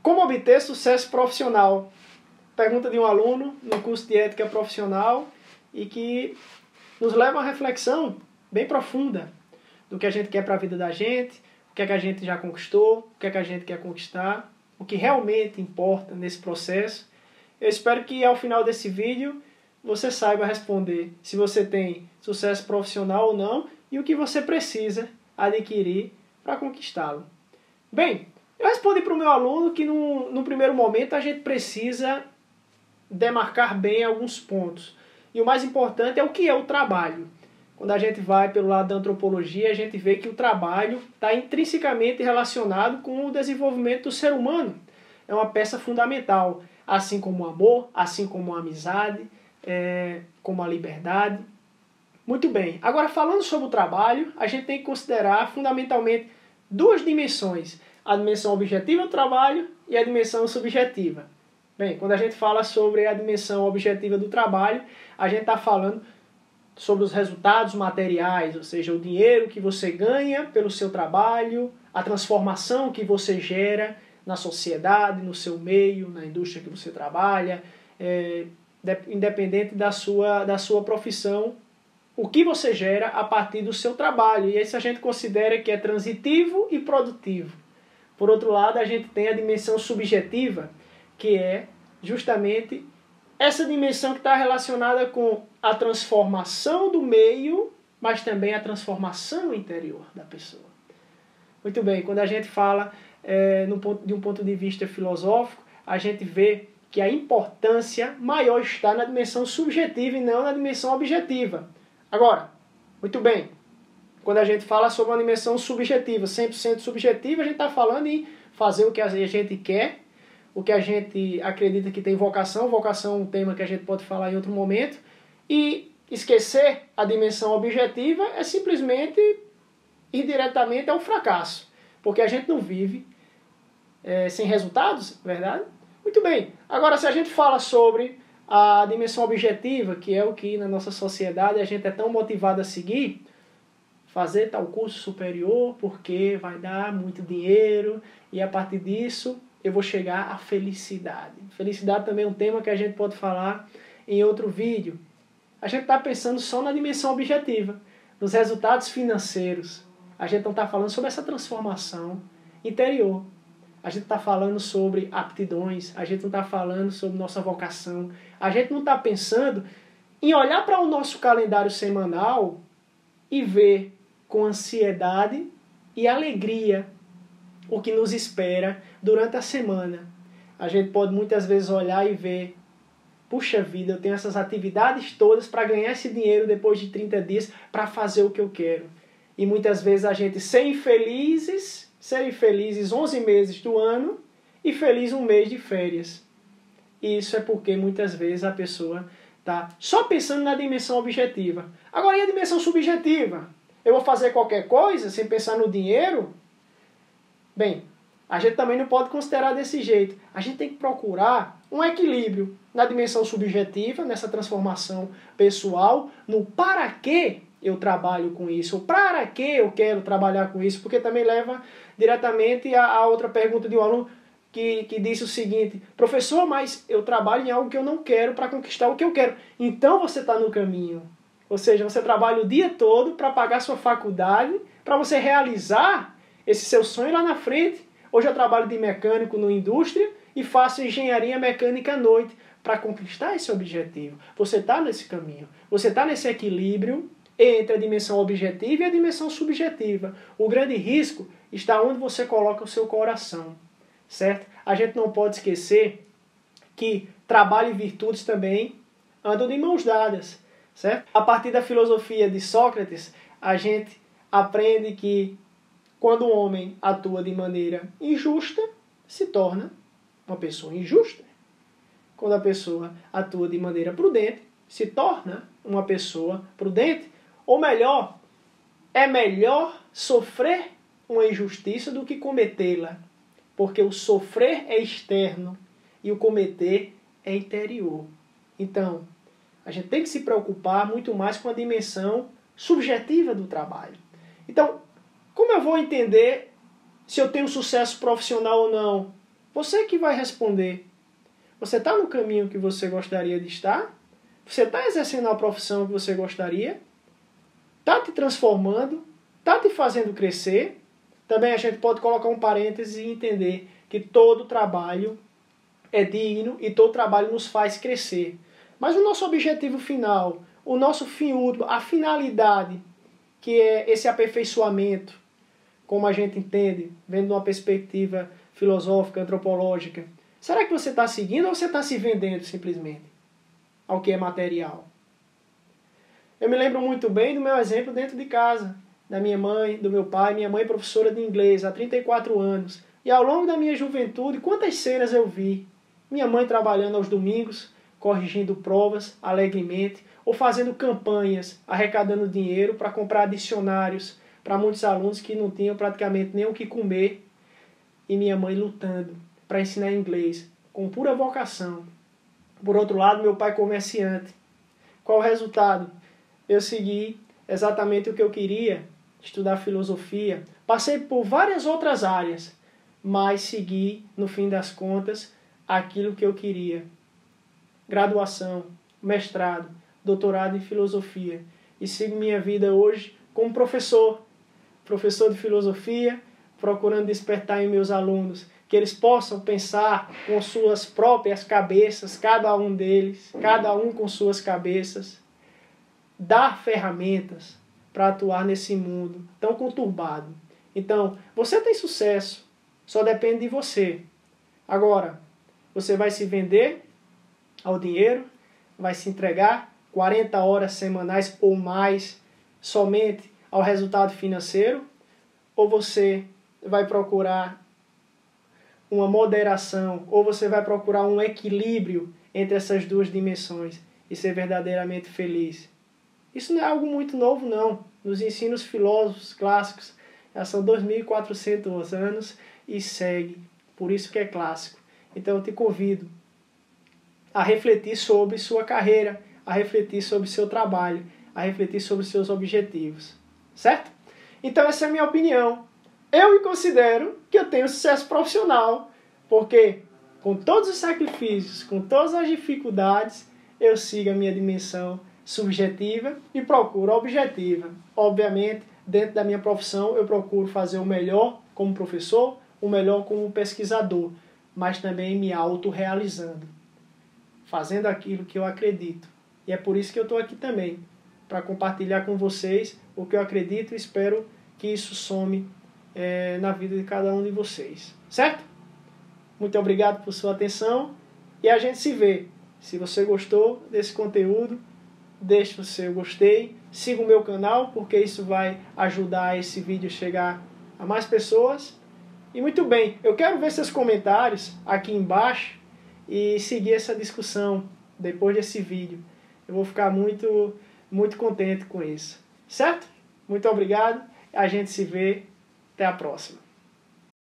Como obter sucesso profissional? Pergunta de um aluno no curso de ética profissional e que nos leva a uma reflexão bem profunda do que a gente quer para a vida da gente, o que é que a gente já conquistou, o que é que a gente quer conquistar, o que realmente importa nesse processo. Eu espero que ao final desse vídeo você saiba responder se você tem sucesso profissional ou não e o que você precisa adquirir para conquistá-lo. Bem, eu respondi para o meu aluno que no primeiro momento a gente precisa demarcar bem alguns pontos. E o mais importante é o que é o trabalho. Quando a gente vai pelo lado da antropologia, a gente vê que o trabalho está intrinsecamente relacionado com o desenvolvimento do ser humano. É uma peça fundamental, assim como o amor, assim como a amizade, como a liberdade. Muito bem, agora falando sobre o trabalho, a gente tem que considerar fundamentalmente duas dimensões. A dimensão objetiva do trabalho e a dimensão subjetiva. Bem, quando a gente fala sobre a dimensão objetiva do trabalho, a gente está falando sobre os resultados materiais, ou seja, o dinheiro que você ganha pelo seu trabalho, a transformação que você gera na sociedade, no seu meio, na indústria que você trabalha, independente da sua profissão, o que você gera a partir do seu trabalho. E isso a gente considera que é transitivo e produtivo. Por outro lado, a gente tem a dimensão subjetiva, que é justamente essa dimensão que está relacionada com a transformação do meio, mas também a transformação interior da pessoa. Muito bem, quando a gente fala de um ponto de vista filosófico, a gente vê que a importância maior está na dimensão subjetiva e não na dimensão objetiva. Agora, muito bem, quando a gente fala sobre uma dimensão subjetiva, 100% subjetiva, a gente está falando em fazer o que a gente quer, o que a gente acredita que tem vocação. Vocação é um tema que a gente pode falar em outro momento. E esquecer a dimensão objetiva é simplesmente ir diretamente ao fracasso. Porque a gente não vive sem resultados, verdade? Muito bem. Agora, se a gente fala sobre a dimensão objetiva, que é o que na nossa sociedade a gente é tão motivado a seguir, fazer tal curso superior porque vai dar muito dinheiro e a partir disso eu vou chegar à felicidade. Felicidade também é um tema que a gente pode falar em outro vídeo. A gente está pensando só na dimensão objetiva, nos resultados financeiros. A gente não está falando sobre essa transformação interior. A gente está falando sobre aptidões, a gente não está falando sobre nossa vocação. A gente não está pensando em olhar para o nosso calendário semanal e ver com ansiedade e alegria o que nos espera durante a semana. A gente pode muitas vezes olhar e ver, puxa vida, eu tenho essas atividades todas para ganhar esse dinheiro depois de 30 dias para fazer o que eu quero. E muitas vezes a gente ser infelizes 11 meses do ano e feliz um mês de férias. E isso é porque muitas vezes a pessoa está só pensando na dimensão objetiva. Agora, e a dimensão subjetiva? Eu vou fazer qualquer coisa sem pensar no dinheiro? Bem, a gente também não pode considerar desse jeito. A gente tem que procurar um equilíbrio na dimensão subjetiva, nessa transformação pessoal, no para que eu trabalho com isso, ou para que eu quero trabalhar com isso, porque também leva diretamente a outra pergunta de um aluno que disse o seguinte: professor, mas eu trabalho em algo que eu não quero para conquistar o que eu quero. Então você está no caminho. Ou seja, você trabalha o dia todo para pagar sua faculdade, para você realizar esse seu sonho lá na frente. Hoje eu trabalho de mecânico na indústria e faço engenharia mecânica à noite para conquistar esse objetivo. Você está nesse caminho. Você está nesse equilíbrio entre a dimensão objetiva e a dimensão subjetiva. O grande risco está onde você coloca o seu coração, certo? A gente não pode esquecer que trabalho e virtudes também andam de mãos dadas, certo? A partir da filosofia de Sócrates, a gente aprende que quando o homem atua de maneira injusta, se torna uma pessoa injusta. Quando a pessoa atua de maneira prudente, se torna uma pessoa prudente. Ou melhor, é melhor sofrer uma injustiça do que cometê-la. Porque o sofrer é externo e o cometer é interior. Então, a gente tem que se preocupar muito mais com a dimensão subjetiva do trabalho. Então, como eu vou entender se eu tenho sucesso profissional ou não? Você que vai responder. Você está no caminho que você gostaria de estar? Você está exercendo a profissão que você gostaria? Está te transformando? Está te fazendo crescer? Também a gente pode colocar um parêntese e entender que todo trabalho é digno e todo trabalho nos faz crescer. Mas o nosso objetivo final, o nosso fim último, a finalidade, que é esse aperfeiçoamento, como a gente entende, vendo uma perspectiva filosófica, antropológica, será que você está seguindo ou você está se vendendo simplesmente ao que é material? Eu me lembro muito bem do meu exemplo dentro de casa, da minha mãe, do meu pai. Minha mãe é professora de inglês há 34 anos. E ao longo da minha juventude, quantas cenas eu vi. Minha mãe trabalhando aos domingos, corrigindo provas alegremente, ou fazendo campanhas, arrecadando dinheiro para comprar dicionários para muitos alunos que não tinham praticamente nem o que comer. E minha mãe lutando para ensinar inglês, com pura vocação. Por outro lado, meu pai comerciante. Qual o resultado? Eu segui exatamente o que eu queria, estudar filosofia. Passei por várias outras áreas, mas segui, no fim das contas, aquilo que eu queria. Graduação, mestrado, doutorado em filosofia. E sigo minha vida hoje como professor de filosofia, procurando despertar em meus alunos que eles possam pensar com suas próprias cabeças, cada um deles, cada um com suas cabeças, dar ferramentas para atuar nesse mundo tão conturbado. Então, você tem sucesso, só depende de você. Agora, você vai se vender ao dinheiro, vai se entregar 40 horas semanais ou mais somente ao resultado financeiro, ou você vai procurar uma moderação, ou você vai procurar um equilíbrio entre essas duas dimensões e ser verdadeiramente feliz. Isso não é algo muito novo, não. Nos ensinos filósofos clássicos, já são 2.400 anos e segue. Por isso que é clássico. Então eu te convido a refletir sobre sua carreira, a refletir sobre seu trabalho, a refletir sobre seus objetivos. Certo? Então essa é a minha opinião. Eu me considero que eu tenho sucesso profissional, porque com todos os sacrifícios, com todas as dificuldades, eu sigo a minha dimensão subjetiva e procuro a objetiva. Obviamente, dentro da minha profissão, eu procuro fazer o melhor como professor, o melhor como pesquisador, mas também me autorrealizando, fazendo aquilo que eu acredito. E é por isso que eu estou aqui também, para compartilhar com vocês o que eu acredito e espero que isso some na vida de cada um de vocês. Certo? Muito obrigado por sua atenção e a gente se vê. Se você gostou desse conteúdo, deixe o seu gostei, siga o meu canal, porque isso vai ajudar esse vídeo a chegar a mais pessoas. E muito bem, eu quero ver seus comentários aqui embaixo e seguir essa discussão depois desse vídeo. Eu vou ficar muito, muito contente com isso. Certo? Muito obrigado, a gente se vê. Até a próxima.